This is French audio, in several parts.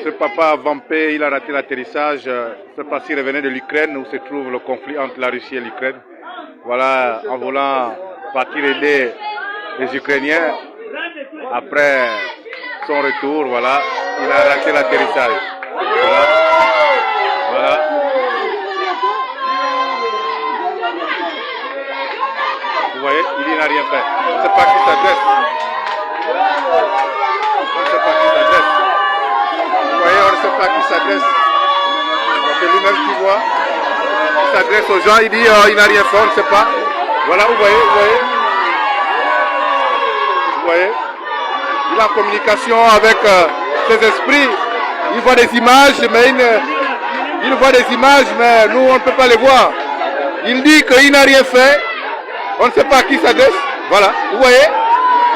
Ce papa vampé, il a raté l'atterrissage. Je ne sais pas s'il revenait de l'Ukraine où se trouve le conflit entre la Russie et l'Ukraine. Voilà, en voulant partir aider les Ukrainiens. Après son retour, voilà, il a raté l'atterrissage. Voilà. Voilà. Vous voyez, il n'a rien fait. On ne sait pas qui s'adresse. On ne sait pas qui s'adresse. Vous voyez, on ne sait pas qui s'adresse. C'est lui-même qui voit. Il s'adresse aux gens, il dit il n'a rien fait, on ne sait pas. Voilà, vous voyez, vous voyez. Vous voyez. Il est en communication avec ses esprits. Il voit des images, mais il voit des images, mais nous, on ne peut pas les voir. Il dit qu'il n'a rien fait. On ne sait pas à qui s'adresse. Voilà, vous voyez.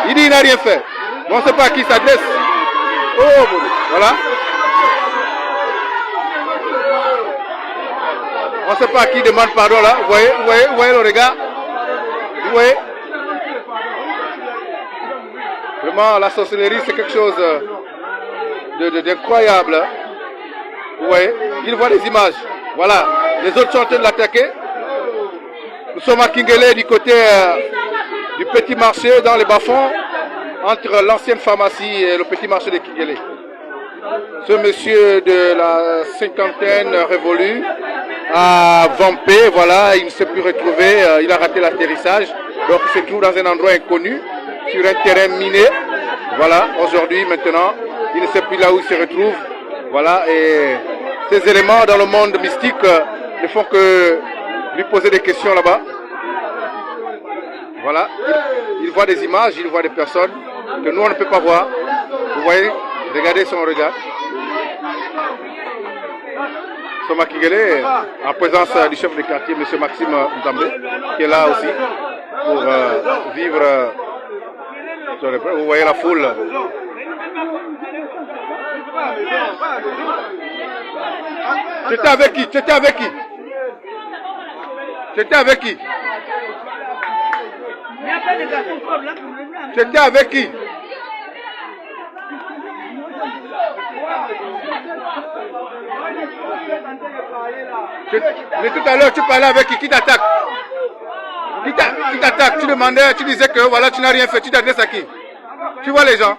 Il dit qu'il n'a rien fait. Mais on ne sait pas à qui s'adresse. Oh, voilà. On ne sait pas à qui demande pardon là. Vous voyez, vous voyez le regard. Vous voyez. Vraiment, la sorcellerie, c'est quelque chose d'incroyable. Vous voyez, il voit des images. Voilà, les autres sont en train de l'attaquer. Nous sommes à Kingele du côté du petit marché dans les bas-fonds, entre l'ancienne pharmacie et le petit marché de Kingele. Ce monsieur de la cinquantaine révolue a vampé, voilà, il ne s'est plus retrouvé, il a raté l'atterrissage. Donc il se trouve dans un endroit inconnu, sur un terrain miné. Voilà, aujourd'hui, maintenant, il ne sait plus là où il se retrouve. Voilà, et ces éléments dans le monde mystique ne font que lui poser des questions là-bas. Voilà, il voit des images, il voit des personnes que nous, on ne peut pas voir. Vous voyez, regardez son regard. Soma Kingele, en présence du chef de quartier, M. Maxime Nzambé, qui est là aussi pour vivre. Vous voyez la foule. Tu étais avec qui? Tu étais avec qui? Tu étais avec qui? Tu étais avec qui? Mais tout à l'heure, tu parlais avec qui? Qui t'attaque? Qui t'attaque? Tu demandais, tu disais que voilà, tu n'as rien fait. Tu t'adresses à qui? Tu vois les gens?